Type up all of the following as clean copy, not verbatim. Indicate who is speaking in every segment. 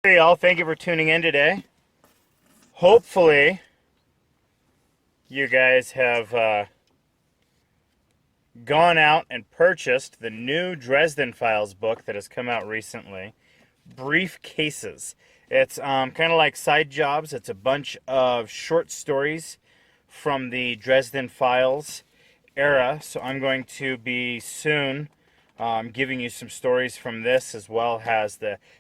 Speaker 1: Hey y'all, thank you for tuning in today. Hopefully, you guys have gone out and purchased the new Dresden Files book that has come out recently, Briefcases. It's kind of like Side Jobs. It's a bunch of short stories from the Dresden Files era. So I'm going to be soon giving you some stories from this, as well as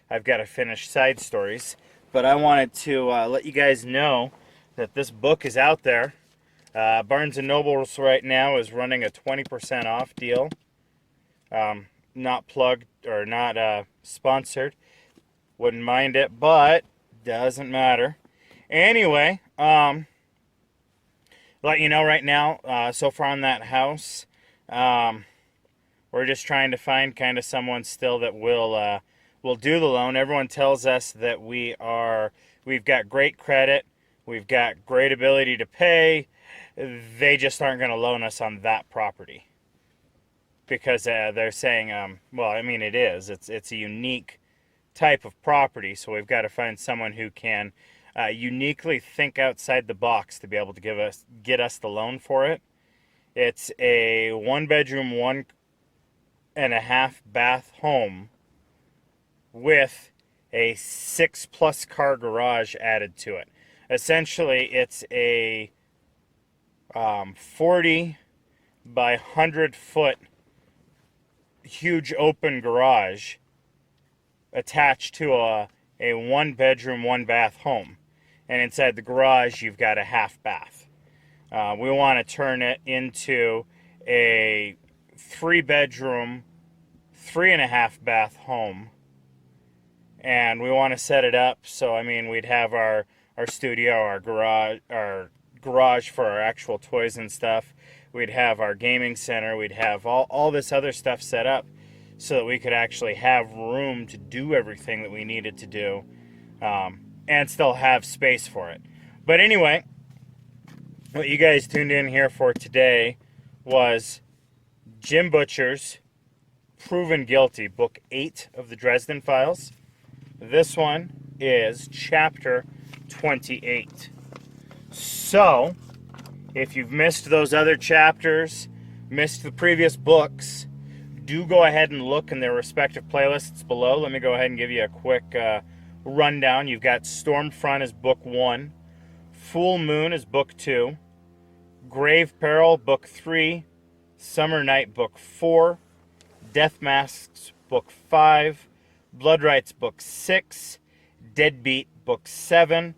Speaker 1: I've got to finish side stories. But I wanted to let you guys know that this book is out there. Barnes & Noble's right now is running a 20% off deal. Not plugged or not sponsored. Wouldn't mind it, but doesn't matter. Anyway, let you know right now, so far on that house, we're just trying to find kind of someone still that will do the loan. Everyone tells us that we've got great credit, we've got great ability to pay. They just aren't going to loan us on that property because they're saying, well, I mean, it's a unique type of property, so we've got to find someone who can uniquely think outside the box to be able to get us the loan for it. It's a 1-bedroom, 1.5 bath home with a 6+ car garage added to it. Essentially, it's a 40 by 100-foot huge open garage attached to a 1-bedroom, 1-bath home. And inside the garage, you've got a half bath. We want to turn it into a 3-bedroom, 3.5 bath home. And we want to set it up so, I mean, we'd have our studio, our garage for our actual toys and stuff. We'd have our gaming center. We'd have all this other stuff set up so that we could actually have room to do everything that we needed to do, and still have space for it. But anyway, what you guys tuned in here for today was Jim Butcher's Proven Guilty, Book 8 of the Dresden Files. This one is Chapter 28. So, if you've missed those other chapters, missed the previous books, do go ahead and look in their respective playlists below. Let me go ahead and give you a quick rundown. You've got Stormfront as Book 1, Full Moon is Book 2, Grave Peril, Book 3, Summer Night, Book 4, Death Masks, Book 5, Blood Rights, Book 6, Deadbeat, Book 7,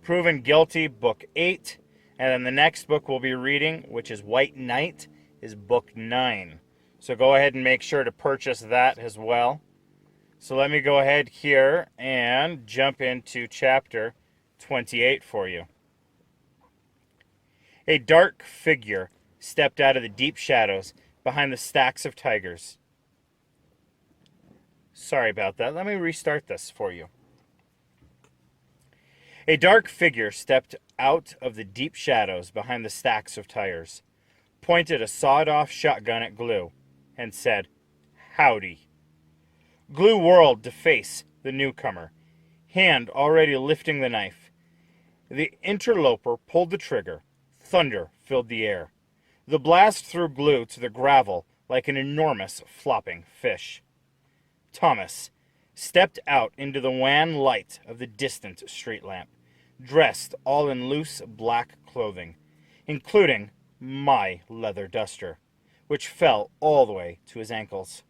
Speaker 1: Proven Guilty, Book 8, and then the next book we'll be reading, which is White Knight, is Book 9. So go ahead and make sure to purchase that as well. So let me go ahead here and jump into Chapter 28 for you. A dark figure stepped out of the deep shadows behind the stacks of tigers. Sorry about that. Let me restart this for you. A dark figure stepped out of the deep shadows behind the stacks of tires, pointed a sawed-off shotgun at Glue, and said, "Howdy." Glue whirled to face the newcomer, hand already lifting the knife. The interloper pulled the trigger. Thunder filled the air. The blast threw Glue to the gravel like an enormous flopping fish. Thomas stepped out into the wan light of the distant street lamp, dressed all in loose black clothing, including my leather duster, which fell all the way to his ankles.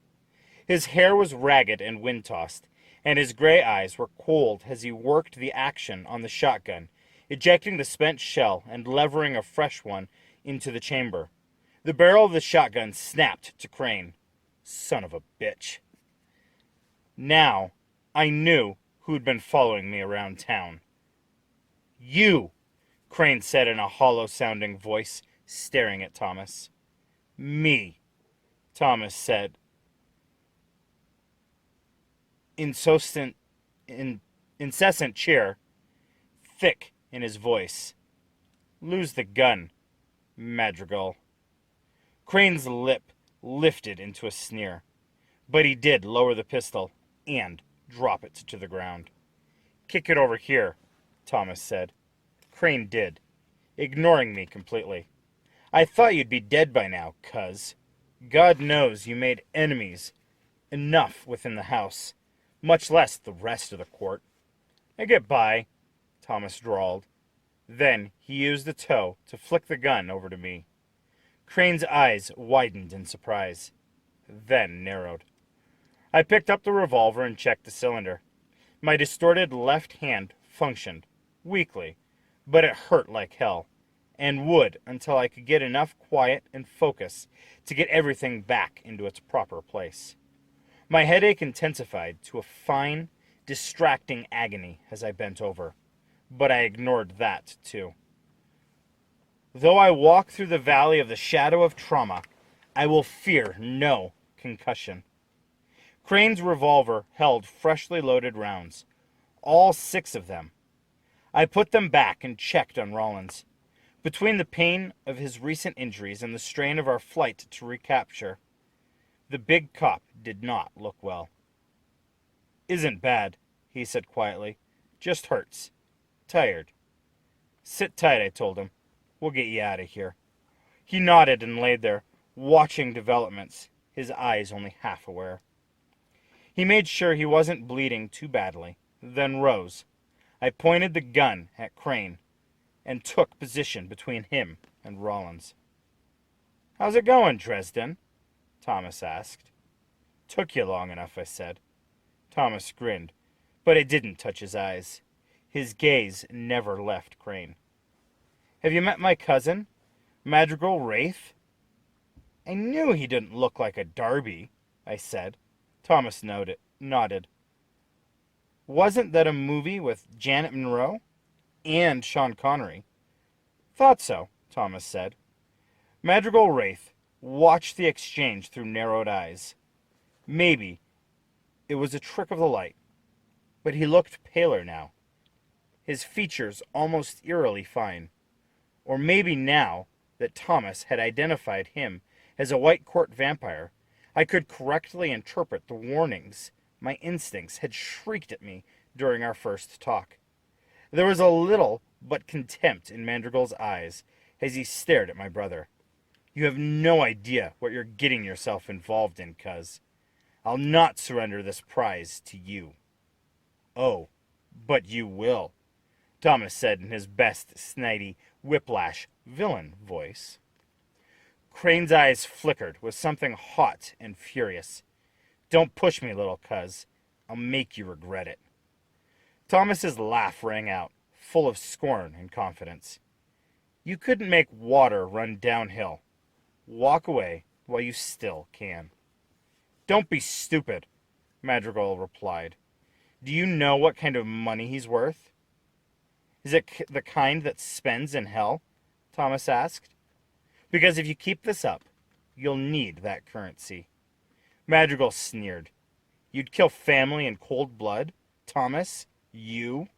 Speaker 1: His hair was ragged and wind-tossed, and his gray eyes were cold as he worked the action on the shotgun, ejecting the spent shell and levering a fresh one into the chamber. The barrel of the shotgun snapped to Crane. Son of a bitch. Now, I knew who'd been following me around town. "You," Crane said in a hollow-sounding voice, staring at Thomas. "Me," Thomas said, incessant cheer thick in his voice. "Lose the gun, Madrigal." Crane's lip lifted into a sneer, but he did lower the pistol and drop it to the ground. Kick it over here, Thomas said. Crane did, ignoring me completely. I thought you'd be dead by now, cuz. God knows you made enemies enough within the house, much less the rest of the court. I get by, Thomas drawled. Then he used the toe to flick the gun over to me. Crane's eyes widened in surprise, then narrowed. I picked up the revolver and checked the cylinder. My distorted left hand functioned, weakly, but it hurt like hell, and would until I could get enough quiet and focus to get everything back into its proper place. My headache intensified to a fine, distracting agony as I bent over, but I ignored that too. Though I walk through the valley of the shadow of trauma, I will fear no concussion. Crane's revolver held freshly loaded rounds, all 6 of them. I put them back and checked on Rollins. Between the pain of his recent injuries and the strain of our flight to recapture, the big cop did not look well. Isn't bad, he said quietly. Just hurts. Tired. Sit tight, I told him. We'll get you out of here. He nodded and laid there, watching developments, his eyes only half aware. He made sure he wasn't bleeding too badly, then rose. I pointed the gun at Crane and took position between him and Rollins. How's it going, Dresden? Thomas asked. Took you long enough, I said. Thomas grinned, but it didn't touch his eyes. His gaze never left Crane. Have you met my cousin, Madrigal Wraith? I knew he didn't look like a Darby, I said. Thomas nodded. Wasn't that a movie with Janet Monroe and Sean Connery? Thought so, Thomas said. Madrigal Wraith watched the exchange through narrowed eyes. Maybe it was a trick of the light, but he looked paler now, his features almost eerily fine. Or maybe now that Thomas had identified him as a white court vampire, I could correctly interpret the warnings my instincts had shrieked at me during our first talk. There was a little but contempt in Madrigal's eyes as he stared at my brother. You have no idea what you're getting yourself involved in, cuz. I'll not surrender this prize to you. Oh, but you will, Thomas said in his best snidey whiplash villain voice. Crane's eyes flickered with something hot and furious. Don't push me, little cuz. I'll make you regret it. Thomas's laugh rang out, full of scorn and confidence. You couldn't make water run downhill. Walk away while you still can. Don't be stupid, Madrigal replied. Do you know what kind of money he's worth? Is it the kind that spends in hell? Thomas asked. Because if you keep this up, you'll need that currency. Madrigal sneered. You'd kill family in cold blood? Thomas? You?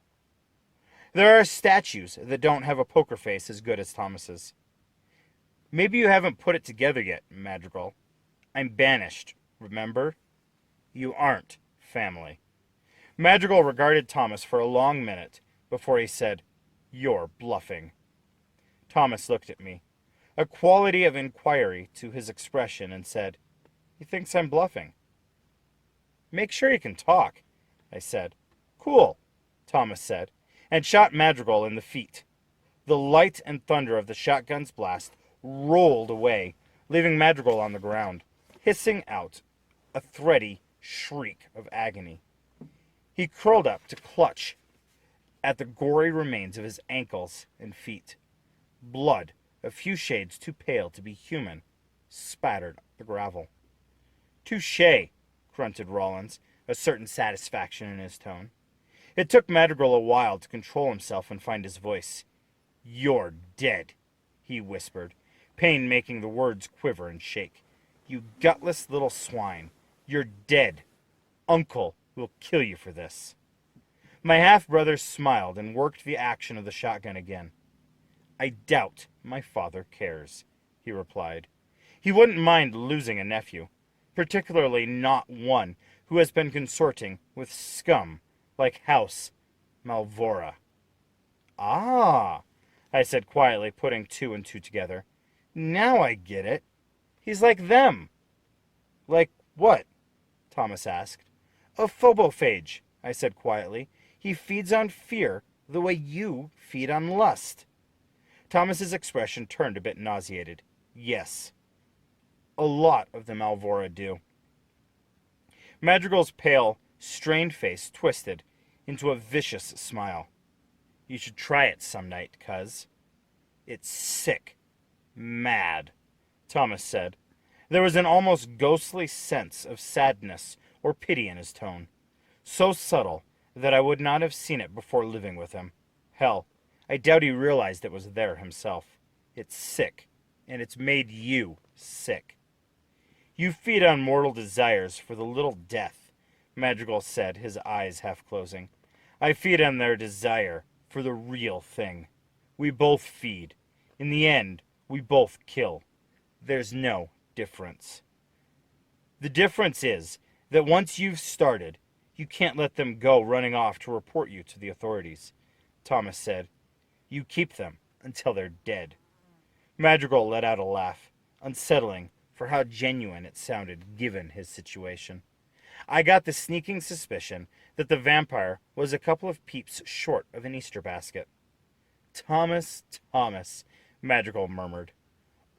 Speaker 1: There are statues that don't have a poker face as good as Thomas's. Maybe you haven't put it together yet, Madrigal. I'm banished, remember? You aren't family. Madrigal regarded Thomas for a long minute before he said, You're bluffing. Thomas looked at me, a quality of inquiry to his expression, and said, He thinks I'm bluffing. Make sure you can talk, I said. Cool, Thomas said, and shot Madrigal in the feet. The light and thunder of the shotgun's blast rolled away, leaving Madrigal on the ground, hissing out a thready shriek of agony. He curled up to clutch at the gory remains of his ankles and feet. Blood, a few shades too pale to be human, spattered the gravel. Touché, grunted Rollins, a certain satisfaction in his tone. It took Madrigal a while to control himself and find his voice. You're dead, he whispered, pain making the words quiver and shake. You gutless little swine. You're dead. Uncle will kill you for this. My half-brother smiled and worked the action of the shotgun again. I doubt my father cares, he replied. He wouldn't mind losing a nephew, particularly not one who has been consorting with scum like House Malvora. Ah, I said quietly, putting two and two together. Now I get it. He's like them. Like what? Thomas asked. A phobophage, I said quietly. He feeds on fear the way you feed on lust. Thomas's expression turned a bit nauseated. Yes, a lot of the Malvora do. Madrigal's pale, strained face twisted into a vicious smile. You should try it some night, cuz. It's sick. Mad, Thomas said. There was an almost ghostly sense of sadness or pity in his tone, so subtle that I would not have seen it before living with him. Hell, I doubt he realized it was there himself. It's sick, and it's made you sick. You feed on mortal desires for the little death, Madrigal said, his eyes half closing. I feed on their desire for the real thing. We both feed. In the end, we both kill. There's no difference. The difference is that once you've started, you can't let them go running off to report you to the authorities, Thomas said. You keep them until they're dead. Madrigal let out a laugh, unsettling for how genuine it sounded given his situation. I got the sneaking suspicion that the vampire was a couple of peeps short of an Easter basket. Thomas, Thomas, Madrigal murmured.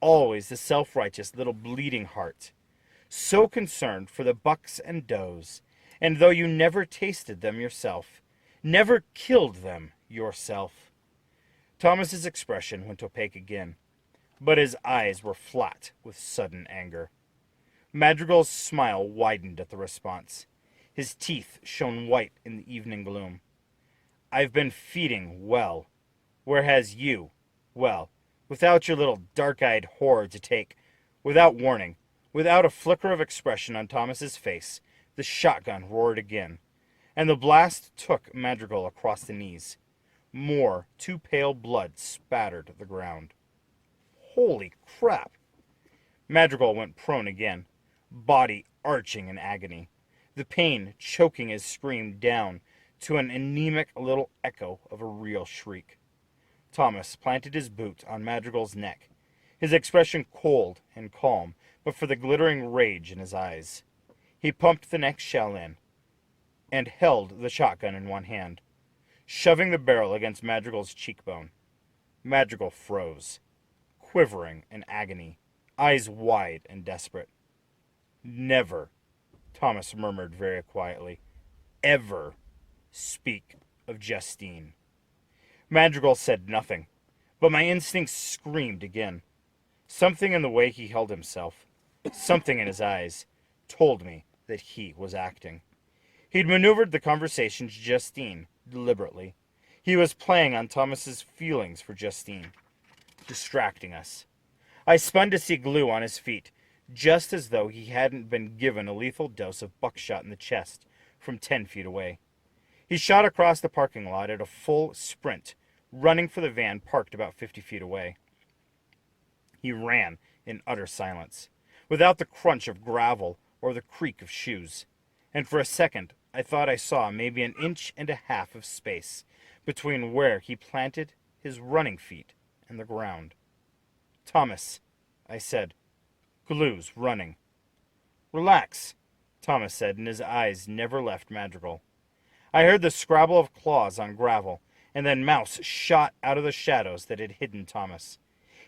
Speaker 1: Always the self-righteous little bleeding heart. So concerned for the bucks and does, and though you never tasted them yourself, never killed them yourself. Thomas's expression went opaque again, but his eyes were flat with sudden anger. Madrigal's smile widened at the response. His teeth shone white in the evening gloom. I've been feeding well, whereas you, well, without your little dark-eyed horror to take, without warning, without a flicker of expression on Thomas's face, the shotgun roared again, and the blast took Madrigal across the knees. More too pale blood spattered the ground. Holy crap! Madrigal went prone again, body arching in agony, the pain choking his scream down to an anemic little echo of a real shriek. Thomas planted his boot on Madrigal's neck, his expression cold and calm, but for the glittering rage in his eyes. He pumped the next shell in, and held the shotgun in one hand, shoving the barrel against Madrigal's cheekbone. Madrigal froze, quivering in agony, eyes wide and desperate. Never, Thomas murmured very quietly, ever speak of Justine. Madrigal said nothing, but my instincts screamed again. Something in the way he held himself, something in his eyes, told me that he was acting. He'd maneuvered the conversation to Justine deliberately. He was playing on Thomas's feelings for Justine, distracting us. I spun to see Glue on his feet, just as though he hadn't been given a lethal dose of buckshot in the chest from 10 feet away. He shot across the parking lot at a full sprint, running for the van parked about 50 feet away. He ran in utter silence, without the crunch of gravel or the creak of shoes, and for a second I thought I saw maybe an inch and a half of space between where he planted his running feet and the ground. Thomas, I said, Glue's running. Relax, Thomas said, and his eyes never left Madrigal. I heard the scrabble of claws on gravel, and then Mouse shot out of the shadows that had hidden Thomas.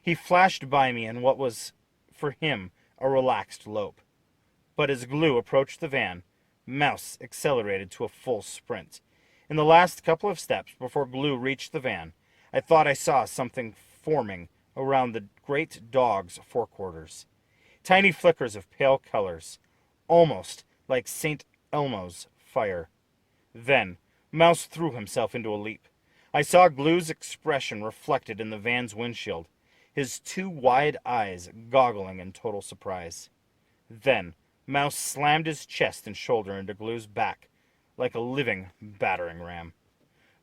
Speaker 1: He flashed by me in what was, for him, a relaxed lope. But as Glue approached the van, Mouse accelerated to a full sprint. In the last couple of steps before Glue reached the van, I thought I saw something forming around the great dog's forequarters. Tiny flickers of pale colors, almost like St. Elmo's fire. Then, Mouse threw himself into a leap. I saw Glue's expression reflected in the van's windshield, his two wide eyes goggling in total surprise. Then, Mouse slammed his chest and shoulder into Glue's back like a living battering ram.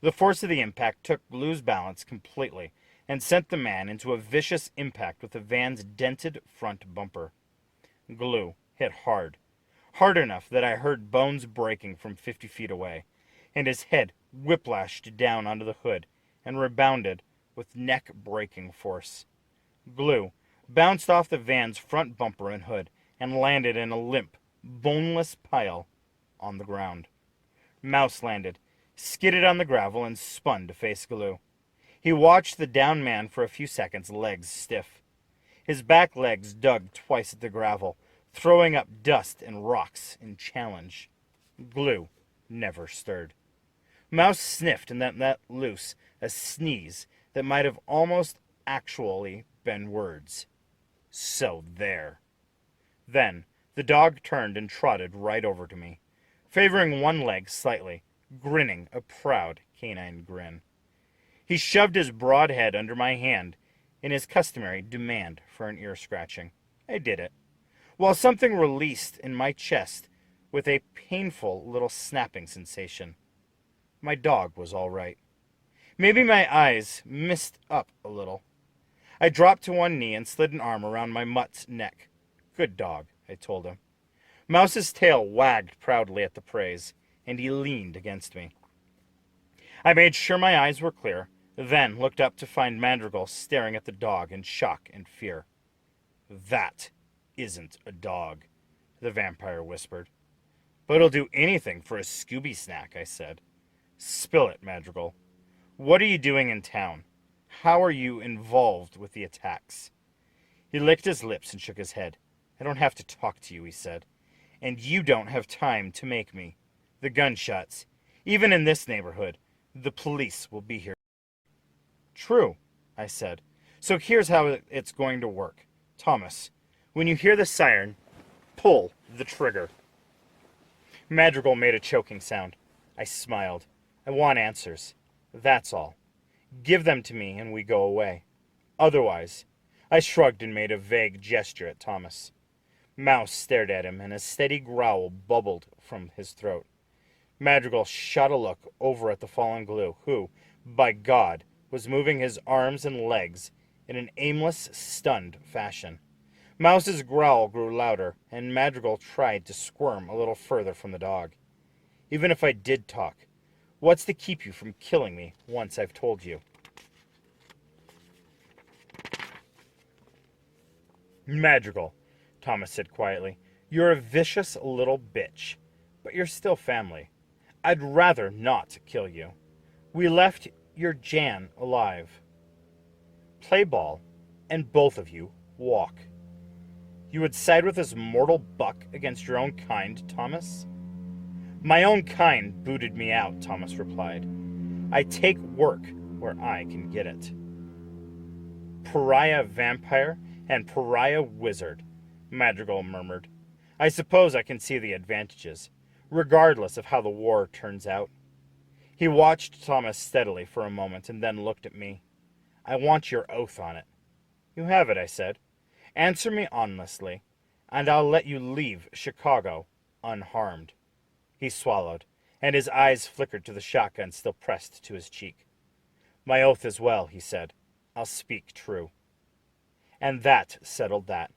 Speaker 1: The force of the impact took Glue's balance completely and sent the man into a vicious impact with the van's dented front bumper. Glue hit hard enough that I heard bones breaking from 50 feet away, and his head whiplashed down onto the hood and rebounded with neck-breaking force. Glue bounced off the van's front bumper and hood and landed in a limp, boneless pile on the ground. Mouse landed, skidded on the gravel, and spun to face Glue. He watched the downed man for a few seconds, legs stiff. His back legs dug twice at the gravel, throwing up dust and rocks in challenge. Glue never stirred. Mouse sniffed and then let loose a sneeze that might have almost actually been words. So there. Then the dog turned and trotted right over to me, favoring one leg slightly, grinning a proud canine grin. He shoved his broad head under my hand in his customary demand for an ear scratching. I did it, while something released in my chest with a painful little snapping sensation. My dog was all right. Maybe my eyes missed up a little. I dropped to one knee and slid an arm around my mutt's neck. Good dog, I told him. Mouse's tail wagged proudly at the praise, and he leaned against me. I made sure my eyes were clear, then looked up to find Madrigal staring at the dog in shock and fear. That isn't a dog, the vampire whispered. But it'll do anything for a Scooby snack, I said. Spill it, Madrigal. What are you doing in town? How are you involved with the attacks? He licked his lips and shook his head. I don't have to talk to you, he said. And you don't have time to make me. The gunshots. Even in this neighborhood, the police will be here. True, I said. So here's how it's going to work. Thomas, when you hear the siren, pull the trigger. Madrigal made a choking sound. I smiled. I want answers. That's all. Give them to me and we go away. Otherwise, I shrugged and made a vague gesture at Thomas. Mouse stared at him and a steady growl bubbled from his throat. Madrigal shot a look over at the fallen Glue, who, by God, was moving his arms and legs in an aimless, stunned fashion. Mouse's growl grew louder, and Madrigal tried to squirm a little further from the dog. Even if I did talk, what's to keep you from killing me once I've told you? Madrigal, Thomas said quietly, you're a vicious little bitch, but you're still family. I'd rather not kill you. We left your Jan alive. Play ball, and both of you walk. You would side with this mortal buck against your own kind, Thomas? My own kind booted me out, Thomas replied. I take work where I can get it. Pariah vampire and pariah wizard, Madrigal murmured. I suppose I can see the advantages, regardless of how the war turns out. He watched Thomas steadily for a moment and then looked at me. I want your oath on it. You have it, I said. Answer me honestly, and I'll let you leave Chicago unharmed. He swallowed, and his eyes flickered to the shotgun still pressed to his cheek. My oath as well, he said. I'll speak true. And that settled that.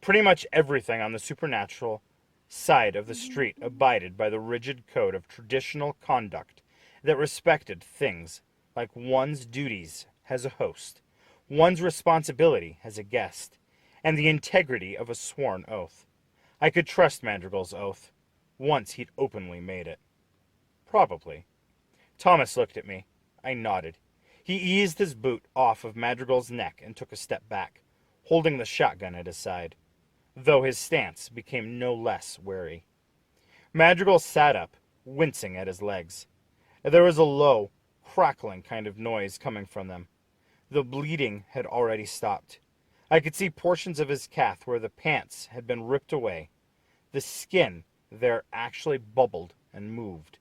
Speaker 1: Pretty much everything on the supernatural side of the street abided by the rigid code of traditional conduct that respected things like one's duties as a host, one's responsibility as a guest, and the integrity of a sworn oath. I could trust Madrigal's oath, once he'd openly made it. Probably. Thomas looked at me. I nodded. He eased his boot off of Madrigal's neck and took a step back, holding the shotgun at his side, though his stance became no less wary. Madrigal sat up, wincing at his legs. There was a low, crackling kind of noise coming from them. The bleeding had already stopped. I could see portions of his calf where the pants had been ripped away. The skin there actually bubbled and moved.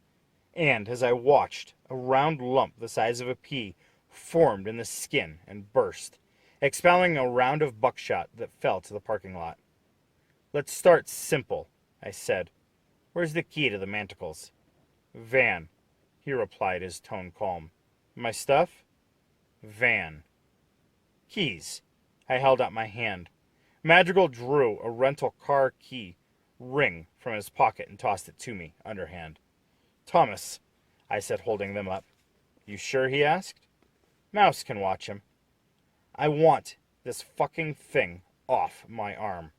Speaker 1: And as I watched, a round lump the size of a pea formed in the skin and burst, expelling a round of buckshot that fell to the parking lot. Let's start simple, I said. Where's the key to the manticles? Van, he replied, his tone calm. My stuff? Van. Keys. I held out my hand. Madrigal drew a rental car key ring from his pocket and tossed it to me, underhand. Thomas, I said, holding them up. You sure? He asked. Mouse can watch him. I want this fucking thing off my arm.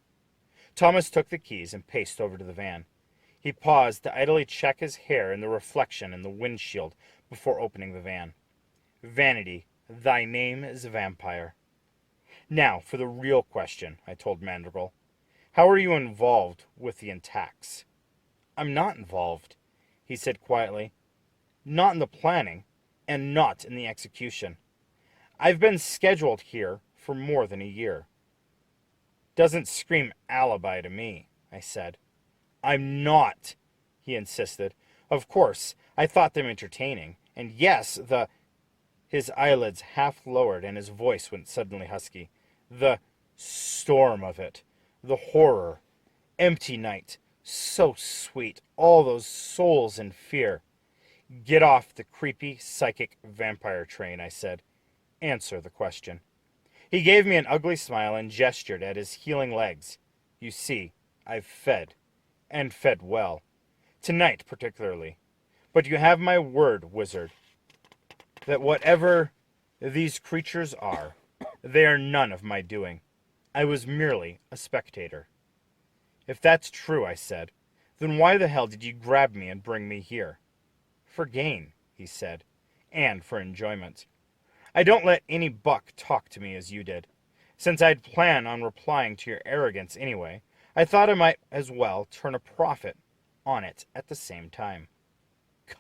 Speaker 1: Thomas took the keys and paced over to the van. He paused to idly check his hair in the reflection in the windshield before opening the van. Vanity, thy name is Vampire. Now, for the real question, I told Mandrigal. How are you involved with the attacks? I'm not involved, he said quietly. Not in the planning, and not in the execution. I've been scheduled here for more than a year. Doesn't scream alibi to me, I said. I'm not, he insisted. Of course, I thought them entertaining, and yes, His eyelids half lowered and his voice went suddenly husky. The storm of it. The horror. Empty night. So sweet. All those souls in fear. Get off the creepy, psychic vampire train, I said. Answer the question. He gave me an ugly smile and gestured at his healing legs. You see, I've fed. And fed well. Tonight, particularly. But you have my word, wizard, that whatever these creatures are, they are none of my doing. I was merely a spectator. If that's true, I said, then why the hell did you grab me and bring me here? For gain, he said, and for enjoyment. I don't let any buck talk to me as you did. Since I'd planned on replying to your arrogance anyway, I thought I might as well turn a profit on it at the same time.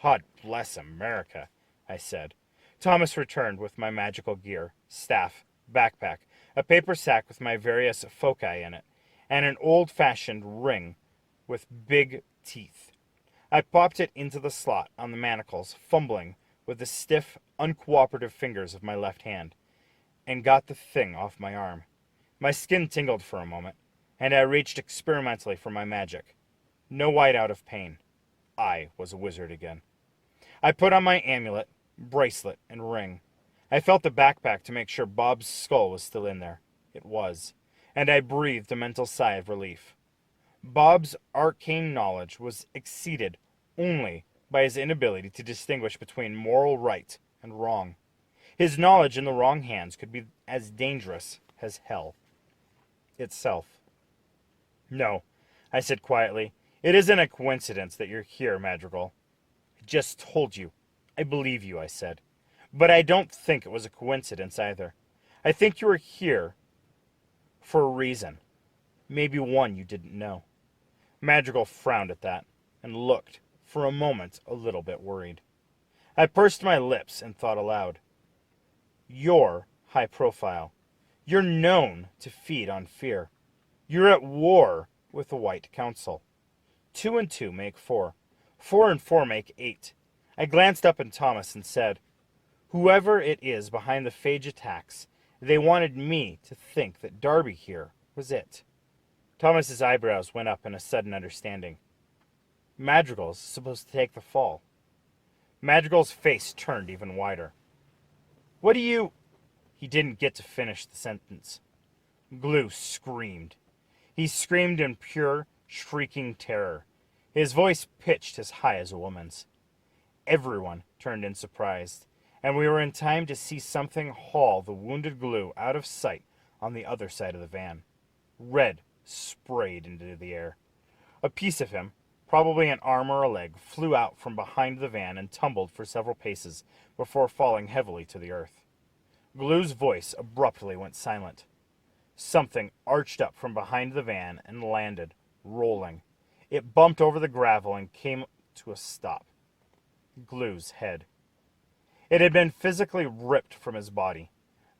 Speaker 1: God bless America, I said. Thomas returned with my magical gear, staff, backpack, a paper sack with my various foci in it, and an old-fashioned ring with big teeth. I popped it into the slot on the manacles, fumbling with the stiff, uncooperative fingers of my left hand, and got the thing off my arm. My skin tingled for a moment, and I reached experimentally for my magic. No whiteout of pain. I was a wizard again. I put on my amulet, bracelet, and ring. I felt the backpack to make sure Bob's skull was still in there. It was, and I breathed a mental sigh of relief. Bob's arcane knowledge was exceeded only by his inability to distinguish between moral right and wrong. His knowledge in the wrong hands could be as dangerous as hell itself. No, I said quietly. It isn't a coincidence that you're here, Madrigal. I just told you. I believe you, I said. But I don't think it was a coincidence either. I think you were here for a reason. Maybe one you didn't know. Madrigal frowned at that and looked, for a moment, a little bit worried. I pursed my lips and thought aloud. You're high profile. You're known to feed on fear. You're at war with the White Council. 2 and 2 make 4. 4 and 4 make 8. I glanced up at Thomas and said, whoever it is behind the phage attacks, they wanted me to think that Darby here was it. Thomas's eyebrows went up in a sudden understanding. Madrigal's supposed to take the fall. Madrigal's face turned even wider. What do you... He didn't get to finish the sentence. Glue screamed. He screamed in pure, shrieking terror. His voice pitched as high as a woman's. Everyone turned in surprise, and we were in time to see something haul the wounded Glue out of sight on the other side of the van. Red sprayed into the air. A piece of him, probably an arm or a leg, flew out from behind the van and tumbled for several paces before falling heavily to the earth. Glue's voice abruptly went silent. Something arched up from behind the van and landed, rolling. It bumped over the gravel and came to a stop. Glue's head. It had been physically ripped from his body,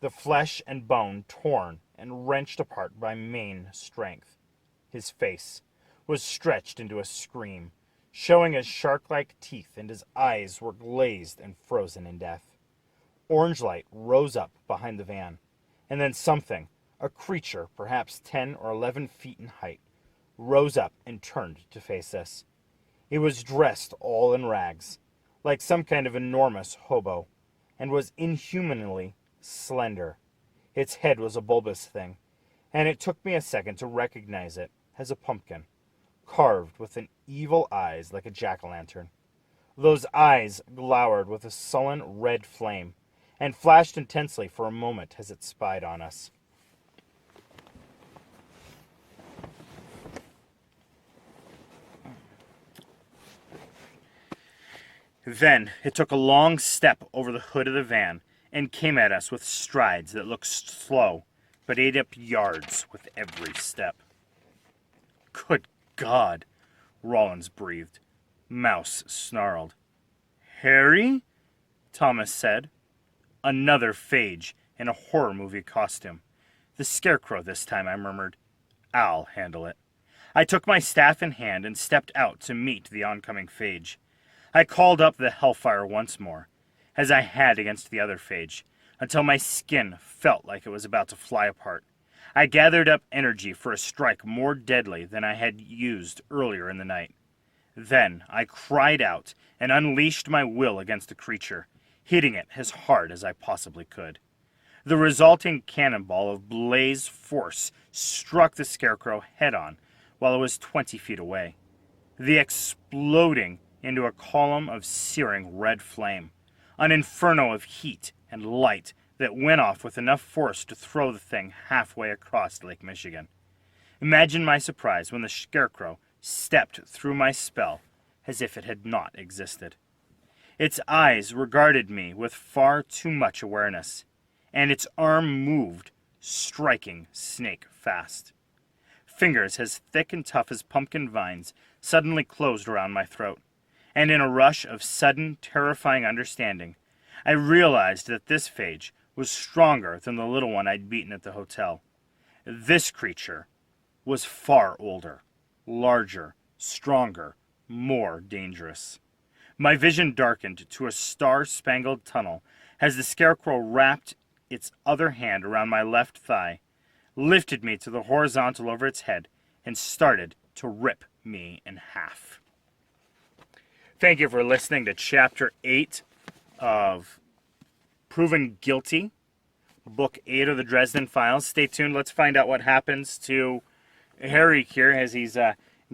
Speaker 1: the flesh and bone torn and wrenched apart by main strength. His face was stretched into a scream, showing his shark-like teeth, and his eyes were glazed and frozen in death. Orange light rose up behind the van, and then something, a creature perhaps 10 or 11 feet in height, rose up and turned to face us. It was dressed all in rags, like some kind of enormous hobo, and was inhumanly slender. Its head was a bulbous thing, and it took me a second to recognize it as a pumpkin, carved with an evil eyes like a jack-o'-lantern. Those eyes glowered with a sullen red flame, and flashed intensely for a moment as it spied on us. Then it took a long step over the hood of the van and came at us with strides that looked slow, but ate up yards with every step. Good God, Rollins breathed. Mouse snarled. Harry? Thomas said. Another phage in a horror movie costume. The scarecrow this time, I murmured. I'll handle it. I took my staff in hand and stepped out to meet the oncoming phage. I called up the hellfire once more, as I had against the other phage, until my skin felt like it was about to fly apart. I gathered up energy for a strike more deadly than I had used earlier in the night. Then I cried out and unleashed my will against the creature, hitting it as hard as I possibly could. The resulting cannonball of blaze force struck the scarecrow head-on while it was 20 feet away, the exploding into a column of searing red flame, an inferno of heat and light that went off with enough force to throw the thing halfway across Lake Michigan. Imagine my surprise when the scarecrow stepped through my spell as if it had not existed. Its eyes regarded me with far too much awareness, and its arm moved, striking snake fast. Fingers as thick and tough as pumpkin vines suddenly closed around my throat, and in a rush of sudden, terrifying understanding, I realized that this phage was stronger than the little one I'd beaten at the hotel. This creature was far older, larger, stronger, more dangerous. My vision darkened to a star-spangled tunnel as the scarecrow wrapped its other hand around my left thigh, lifted me to the horizontal over its head, and started to rip me in half. Thank you for listening to Chapter 8 of Proven Guilty, Book 8 of the Dresden Files. Stay tuned. Let's find out what happens to Harry here as he's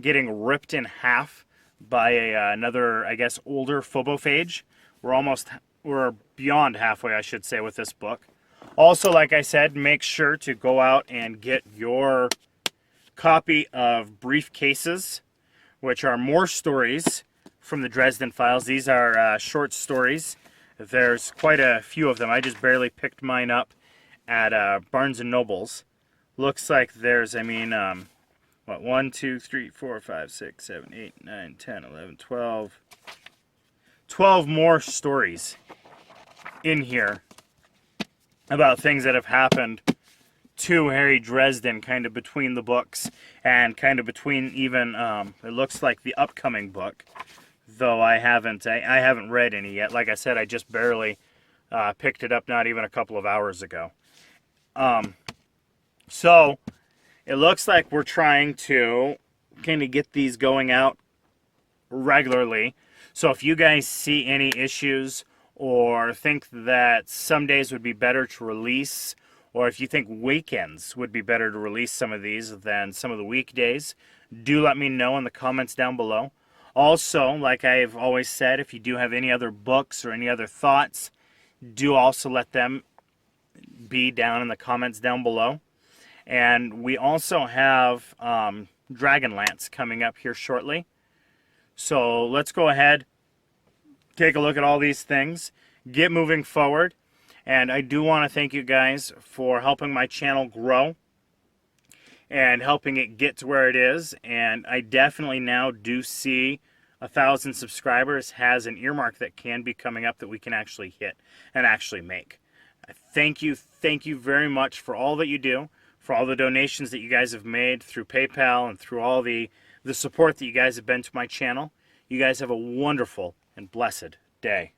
Speaker 1: getting ripped in half by another, I guess, older phobophage. We're beyond halfway, I should say, with this book. Also, like I said, make sure to go out and get your copy of Briefcases, which are more stories from the Dresden Files. These are short stories. There's quite a few of them. I just barely picked mine up at Barnes & Noble's. Looks like there's, 1, 2, 3, 4, 5, 6, 7, 8, 9, 10, 11, 12. 12 more stories in here about things that have happened to Harry Dresden, kind of between the books and kind of between even, it looks like the upcoming book, though I haven't read any yet. Like I said, I just barely picked it up not even a couple of hours ago. So it looks like we're trying to kind of get these going out regularly. So if you guys see any issues or think that some days would be better to release, or if you think weekends would be better to release some of these than some of the weekdays, do let me know in the comments down below. Also, like I've always said, if you do have any other books or any other thoughts, do also let them be down in the comments down below. And we also have Dragonlance coming up here shortly. So let's go ahead, take a look at all these things, get moving forward. And I do want to thank you guys for helping my channel grow and helping it get to where it is. And I definitely now do see 1,000 subscribers has an earmark that can be coming up that we can actually hit and actually make. Thank you very much for all that you do, for all the donations that you guys have made through PayPal and through all the support that you guys have been to my channel. You guys have a wonderful and blessed day.